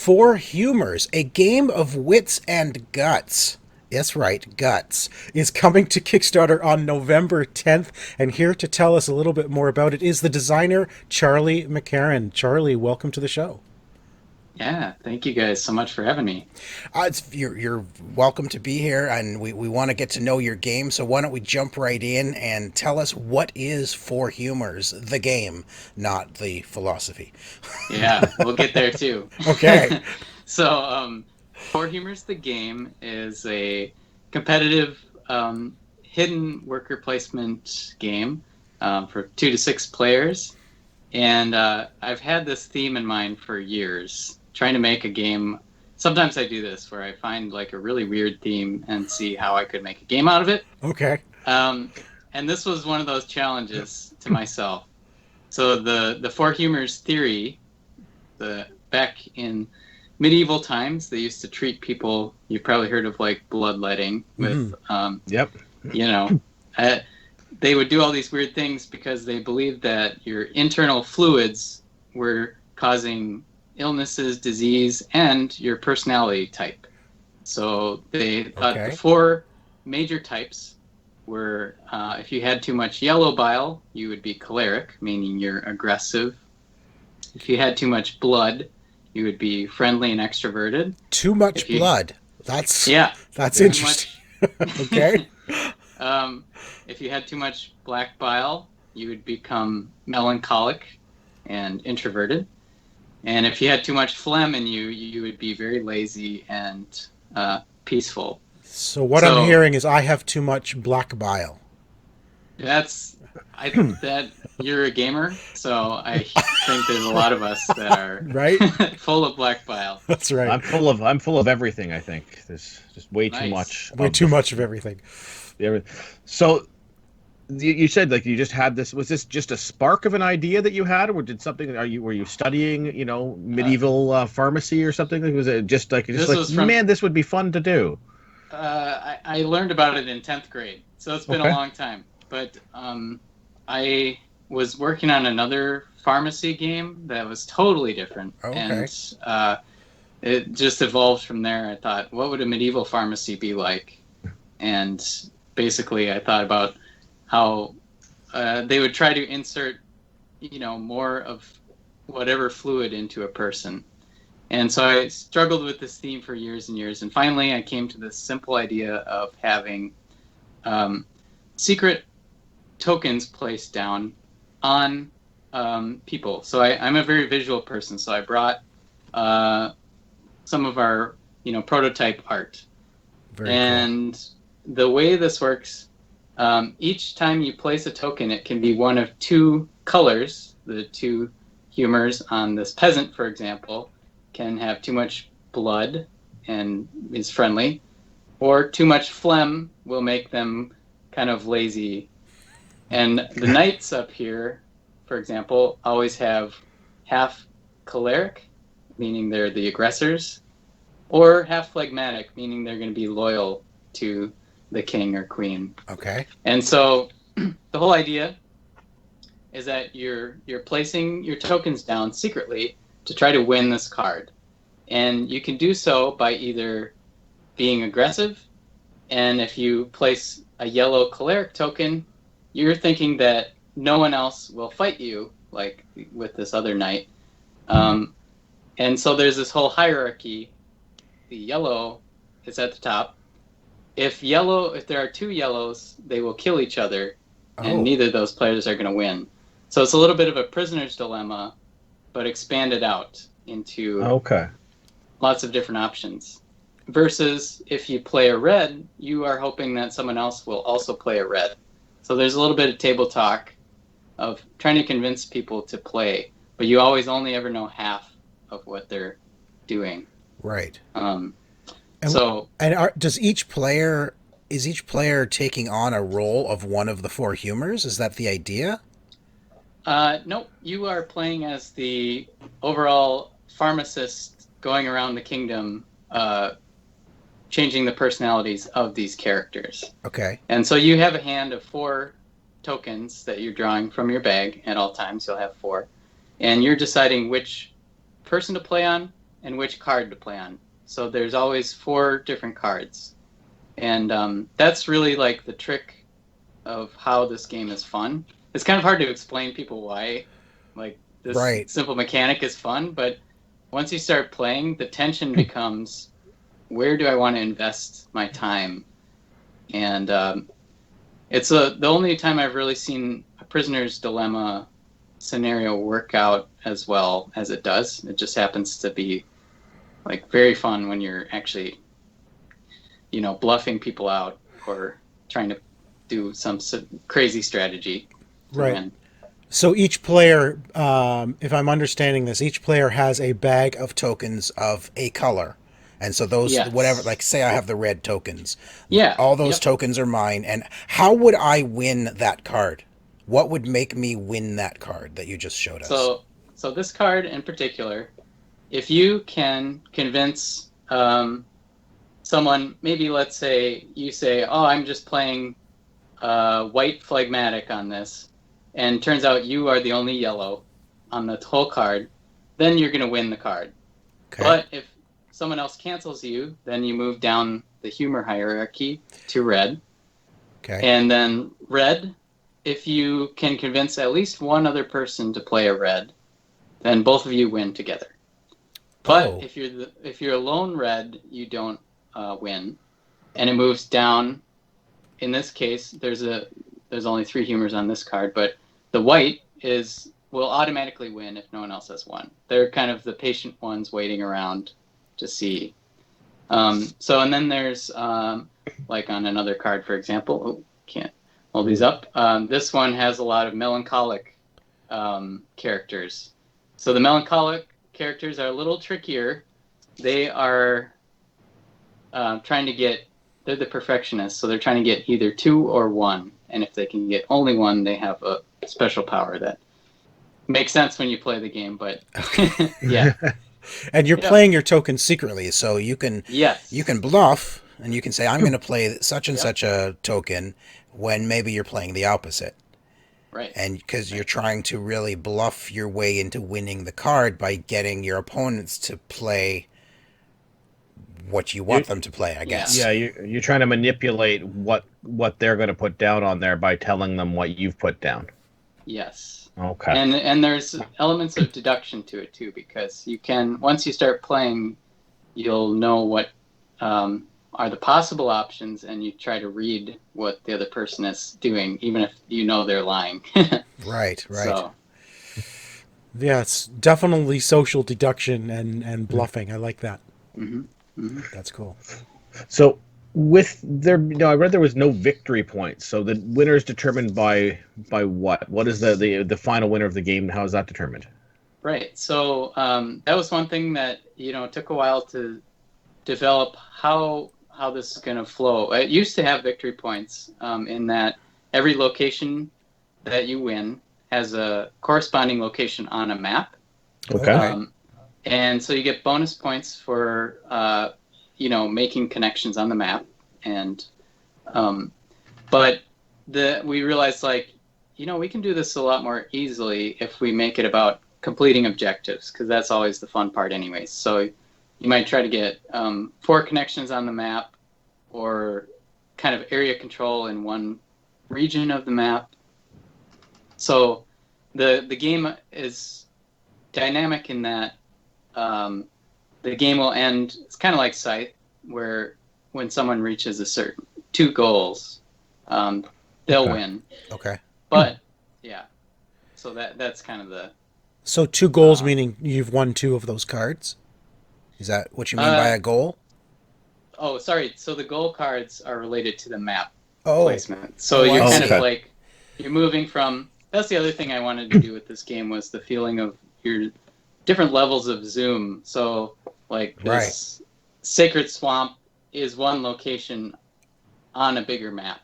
For Humours, a game of wits and guts. That's right, guts, is coming to Kickstarter on November 10th. And here to tell us a little bit more about it is the designer, Charlie McCarron. Charlie, welcome to the show. Yeah, thank you guys so much for having me. You're welcome to be here, and we want to get to know your game. So why don't we jump right in and tell us what is For Humours, the game, not the philosophy. Yeah, we'll get there too. Okay. So, For Humors the Game is a competitive hidden worker placement game for 2 to 6 players. And I've had this theme in mind for years, trying to make a game. Sometimes I do this where I find like a really weird theme and see how I could make a game out of it. Okay. Um, and this was one of those challenges to myself. So the Four Humors theory, the back in medieval times, they used to treat people. You've probably heard of like bloodletting with, Yep. you know, they would do all these weird things because they believed that your internal fluids were causing illnesses, disease, and your personality type. So they thought the four major types were if you had too much yellow bile, you would be choleric, meaning you're aggressive. If you had too much blood, you would be friendly and extroverted. Too much blood. That's interesting. Okay. If you had too much black bile, you would become melancholic and introverted. And if you had too much phlegm in you, you would be very lazy and peaceful. So what I'm hearing is I have too much black bile. I think that you're a gamer, so I think there's a lot of us that are right full of black bile. That's right. I'm full of everything. I think there's just way too much. Way too much of everything. So you said like you just had this. Was this just a spark of an idea that you had, or did something? Were you studying medieval pharmacy or something? Was it just like man, this would be fun to do? I learned about it in 10th grade, so it's been a long time. But I was working on another pharmacy game that was totally different, and it just evolved from there. I thought, what would a medieval pharmacy be like? And basically, I thought about how they would try to insert, more of whatever fluid into a person. And so I struggled with this theme for years and years. And finally, I came to this simple idea of having secret tokens placed down on people. So I'm a very visual person. So I brought some of our, prototype art. Very cool. The way this works, each time you place a token, it can be one of two colors. The two humors on this peasant, for example, can have too much blood and is friendly, or too much phlegm will make them kind of lazy. And the knights up here, for example, always have half choleric, meaning they're the aggressors, or half phlegmatic, meaning they're going to be loyal to the king or queen. Okay. And so the whole idea is that you're placing your tokens down secretly to try to win this card. And you can do so by either being aggressive, and if you place a yellow choleric token, you're thinking that no one else will fight you, like with this other knight. And so there's this whole hierarchy. The yellow is at the top. If there are two yellows, they will kill each other, and neither of those players are going to win. So it's a little bit of a prisoner's dilemma, but expanded out into lots of different options. Versus if you play a red, you are hoping that someone else will also play a red. So there's a little bit of table talk of trying to convince people to play, but you always only ever know half of what they're doing. Right. Is each player taking on a role of one of the four humors? Is that the idea? Nope. You are playing as the overall pharmacist going around the kingdom, changing the personalities of these characters. Okay. And so you have a hand of 4 tokens that you're drawing from your bag at all times. You'll have 4. And you're deciding which person to play on and which card to play on. So there's always 4 different cards. And that's really like the trick of how this game is fun. It's kind of hard to explain people why like this simple mechanic is fun, but once you start playing, the tension becomes, where do I want to invest my time? And it's the only time I've really seen a prisoner's dilemma scenario work out as well as it does. It just happens to be like very fun when you're actually, bluffing people out or trying to do some crazy strategy to win. So each player, if I'm understanding this, each player has a bag of tokens of a color. And so those, whatever, like say I have the red tokens. Yeah. All those tokens are mine. And how would I win that card? What would make me win that card that you just showed us? So this card in particular, if you can convince someone, maybe let's say you say, oh, I'm just playing white phlegmatic on this, and turns out you are the only yellow on the whole card, then you're going to win the card. Okay. But if someone else cancels you, then you move down the humor hierarchy to red. Okay. And then red, if you can convince at least one other person to play a red, then both of you win together. But if you're a lone red, you don't win, and it moves down. In this case, there's only 3 humors on this card, but the white will automatically win if no one else has won. They're kind of the patient ones waiting around to see. And then there's like on another card, for example. Can't hold these up. This one has a lot of melancholic characters. So the melancholic characters are a little trickier. They are they're the perfectionists, so they're trying to get either 2 or 1. And if they can get only 1, they have a special power that makes sense when you play the game, but yeah. And you're playing your tokens secretly, so you can bluff, and you can say, I'm going to play such and such a token, when maybe you're playing the opposite. Right. And because you're trying to really bluff your way into winning the card by getting your opponents to play what you want them to play, I guess. Yeah, you're trying to manipulate what they're going to put down on there by telling them what you've put down. Yes. Okay. And there's elements of deduction to it too, because you can, once you start playing, you'll know what are the possible options, and you try to read what the other person is doing, even if you know they're lying. Right. So, yeah, it's definitely social deduction and bluffing. I like that. Mm-hmm. Mm-hmm. That's cool. So with I read there was no victory points. So the winner is determined by what? What is the final winner of the game? How is that determined? Right. So that was one thing that took a while to develop how this is going to flow. It used to have victory points in that every location that you win has a corresponding location on a map. Okay. And so you get bonus points for, making connections on the map. And, but we realized we can do this a lot more easily if we make it about completing objectives, because that's always the fun part anyways. So you might try to get 4 connections on the map, or kind of area control in one region of the map. So the game is dynamic in that the game will end. It's kind of like Scythe, where when someone reaches a certain 2 goals, they'll win. Okay. But yeah, so that's kind of the. So 2 goals meaning you've won 2 of those cards. Is that what you mean by a goal? Oh, sorry. So the goal cards are related to the map placement. So you're kind of like you're moving from. That's the other thing I wanted to do with this game, was the feeling of your different levels of zoom. So like this Sacred Swamp is one location on a bigger map.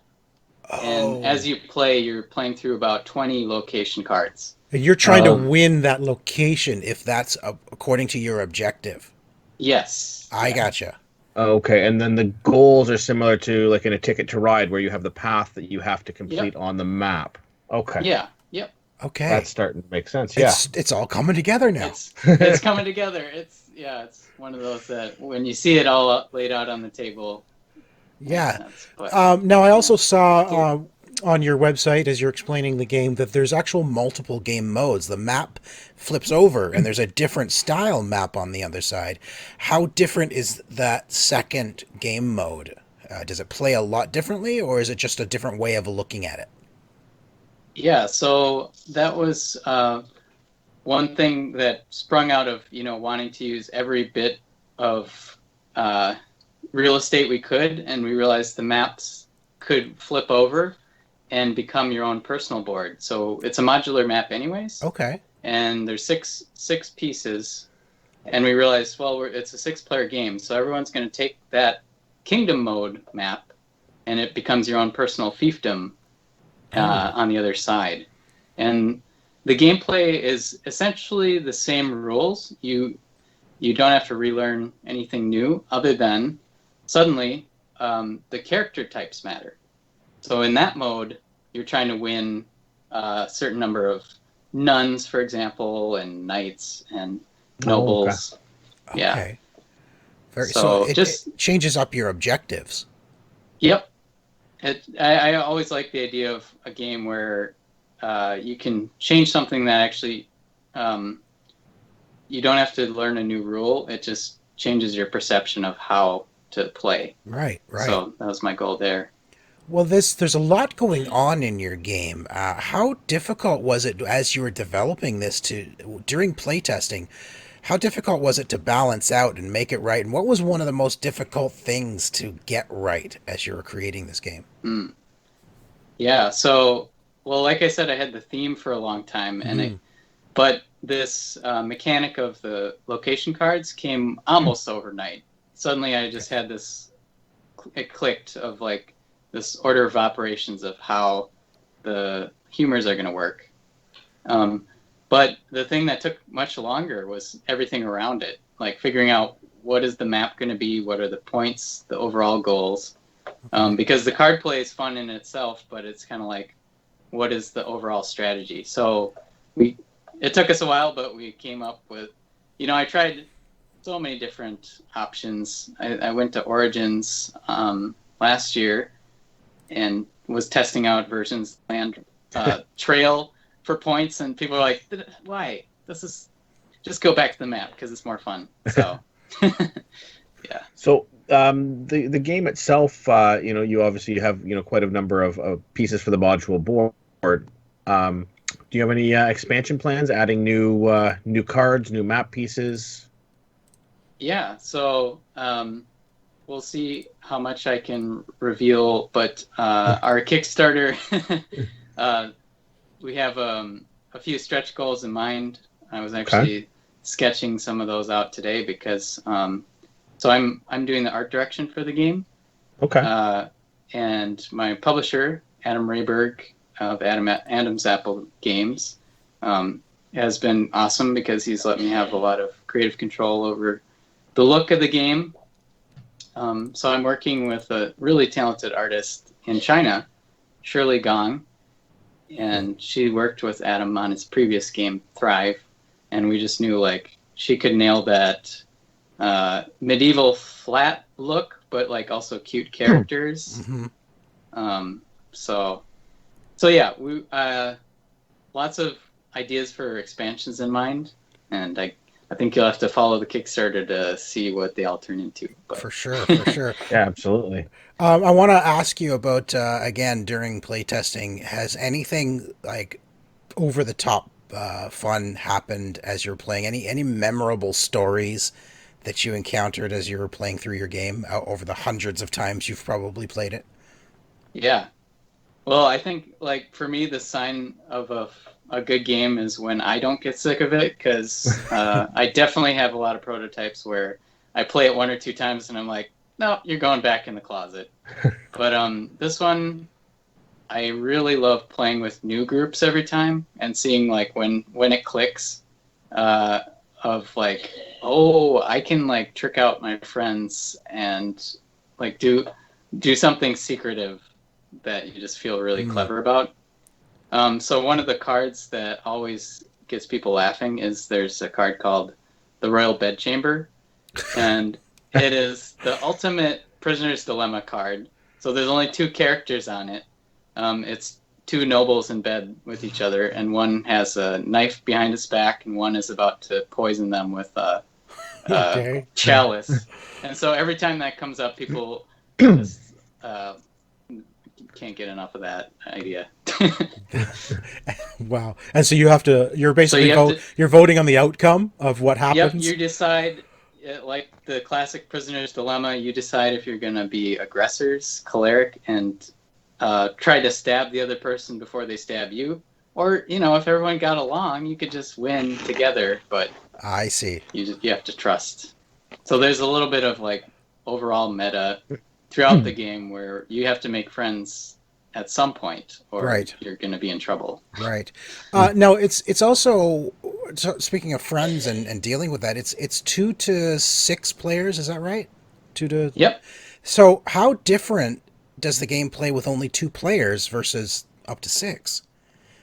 And as you play, you're playing through about 20 location cards. And you're trying to win that location if that's according to your objective. Yes. I gotcha. Okay, and then the goals are similar to like in a Ticket to Ride, where you have the path that you have to complete on the map. Okay. Yeah. Yep. Okay. That's starting to make sense. Yeah. It's all coming together now. It's coming together. It's one of those that when you see it all laid out on the table, Yeah. but Now, I also yeah. saw on your website, as you're explaining the game, that there's actual multiple game modes. The map flips over, and there's a different style map on the other side. How different is that second game mode? Does it play a lot differently, or is it just a different way of looking at it? Yeah, so that was one thing that sprung out of wanting to use every bit of uh, real estate we could, and we realized the maps could flip over and become your own personal board. So it's a modular map, anyways, Okay. and there's six pieces, and we realized, well, it's a six-player game, so everyone's going to take that kingdom mode map, and it becomes your own personal fiefdom on the other side. And the gameplay is essentially the same rules. You don't have to relearn anything new other than suddenly the character types matter. So in that mode, you're trying to win a certain number of nuns, for example, and knights and nobles. Okay. Yeah. Okay. So So it changes up your objectives. Yep. I always like the idea of a game where you can change something that actually you don't have to learn a new rule. It just changes your perception of how to play. Right, right. So that was my goal there. Well, there's a lot going on in your game. How difficult was it as you were developing this during playtesting? How difficult was it to balance out and make it right? And what was one of the most difficult things to get right as you were creating this game? Yeah. So, well, like I said, I had the theme for a long time, but this mechanic of the location cards came almost overnight. Suddenly, I just had this. It clicked of like this order of operations of how the humors are going to work. But the thing that took much longer was everything around it, like figuring out what is the map going to be, what are the points, the overall goals, because the card play is fun in itself, but it's kind of like, what is the overall strategy? So it took us a while, but we came up with, I tried so many different options. I went to Origins last year and was testing out versions land trail for points, and people are like, why? This is just go back to the map because it's more fun. So yeah. So the game itself, you obviously have quite a number of pieces for the module board. Do you have any expansion plans, adding new cards, new map pieces? Yeah, so we'll see how much I can reveal, but our Kickstarter, we have a few stretch goals in mind. I was actually sketching some of those out today because so I'm doing the art direction for the game. Okay. And my publisher, Adam Rayberg of Adam's Apple Games, has been awesome because he's let me have a lot of creative control over the look of the game. So I'm working with a really talented artist in China, Shirley Gong, and she worked with Adam on his previous game, Thrive, and we just knew like she could nail that medieval flat look, but like also cute characters. So yeah, we lots of ideas for expansions in mind, and I think you'll have to follow the Kickstarter to see what they all turn into. But. For sure, for sure. Yeah, absolutely. I want to ask you about, again, during playtesting, has anything like over the top fun happened as you're playing? Any memorable stories that you encountered as you were playing through your game over the hundreds of times you've probably played it? Yeah. Well, I think like for me, the sign of a good game is when I don't get sick of it, because I definitely have a lot of prototypes where I play it one or two times and I'm like, no, you're going back in the closet. But this one, I really love playing with new groups every time and seeing like when it clicks, of like, oh, I can like trick out my friends and like do something secretive that you just feel really clever about. So one of the cards that always gets people laughing is there's a card called the Royal Bedchamber, and it is the ultimate prisoner's dilemma card. So there's only two characters on it. It's two nobles in bed with each other, and one has a knife behind its back, and one is about to poison them with a Okay. chalice. And so every time that comes up, people just can't get enough of that idea. Wow. And so you're basically you have you're voting on the outcome of what Yep, happens? you decide, like the classic prisoner's dilemma, you decide if you're going to be aggressors, choleric, and try to stab the other person before they stab you. Or, if everyone got along, you could just win together, but I see. you have to trust. So there's a little bit of like overall meta throughout the game where you have to make friends at some point, or Right. you're going to be in trouble. Right. Now it's also, so speaking of friends and dealing with that, it's 2 to 6 players. Is that right? 2 to. Yep. So how different does the game play with only 2 players versus up to 6?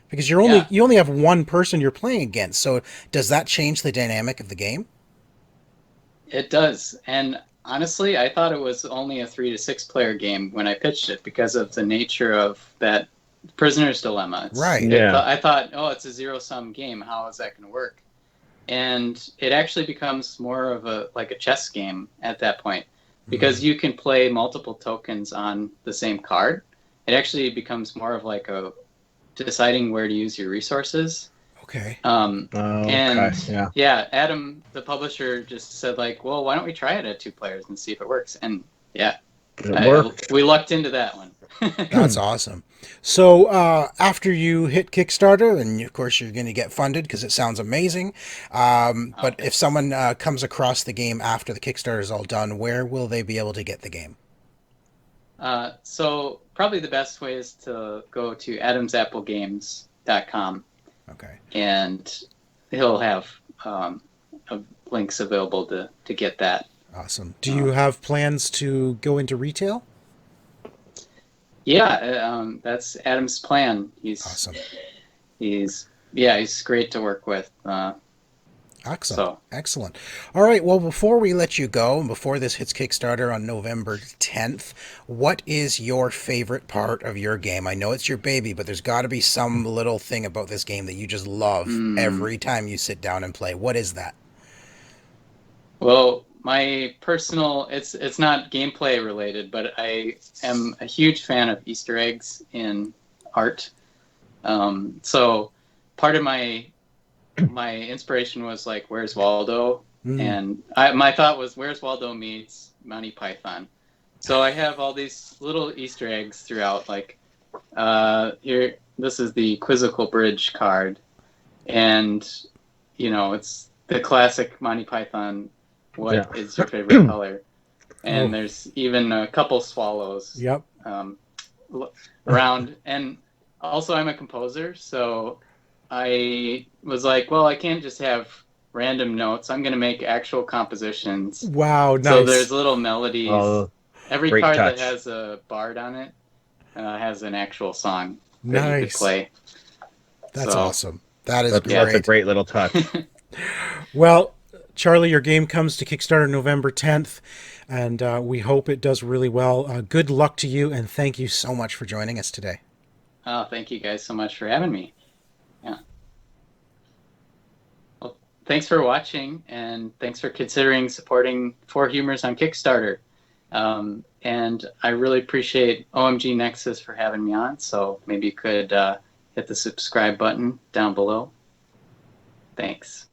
Because you only have one person you're playing against. So does that change the dynamic of the game? It does. And honestly, I thought it was only a 3 to 6 player game when I pitched it because of the nature of that prisoner's dilemma. Right. Yeah. I thought, it's a zero-sum game. How is that going to work? And it actually becomes more of a chess game at that point because you can play multiple tokens on the same card. It actually becomes more of like a deciding where to use your resources. Okay. And yeah. Adam, the publisher, just said like, well, why don't we try it at 2 players and see if it works? And yeah, It worked. we lucked into that one. That's awesome. So after you hit Kickstarter, and of course you're going to get funded because it sounds amazing. But if someone comes across the game after the Kickstarter is all done, where will they be able to get the game? So probably the best way is to go to adamsapplegames.com. Okay. And he'll have links available to get that. Awesome. Do you have plans to go into retail? Yeah, that's Adam's plan. He's Awesome. He's great to work with. Excellent. All right. Well, before we let you go, and before this hits Kickstarter on November 10th, what is your favorite part of your game? I know it's your baby, but there's got to be some little thing about this game that you just love every time you sit down and play. What is that? Well, my personal, it's not gameplay related, but I am a huge fan of Easter eggs in art. So part of my inspiration was like, Where's Waldo? And my thought was, Where's Waldo meets Monty Python. So I have all these little Easter eggs throughout, like here, this is the Quizzical Bridge card, and it's the classic Monty Python. What is your favorite color? And there's even a couple swallows. Yep. Around, and also I'm a composer, so I was like, well, I can't just have random notes. I'm going to make actual compositions. Wow, nice. So there's little melodies. Every card touch. that has a bard on it has an actual song that you could play. That's awesome. That's great. That's a great little touch. Well, Charlie, your game comes to Kickstarter November 10th, and we hope it does really well. Good luck to you, and thank you so much for joining us today. Oh, thank you guys so much for having me. Yeah. Well, thanks for watching, and thanks for considering supporting 4 Humours on Kickstarter. And I really appreciate OMG Nexus for having me on, so maybe you could hit the subscribe button down below. Thanks.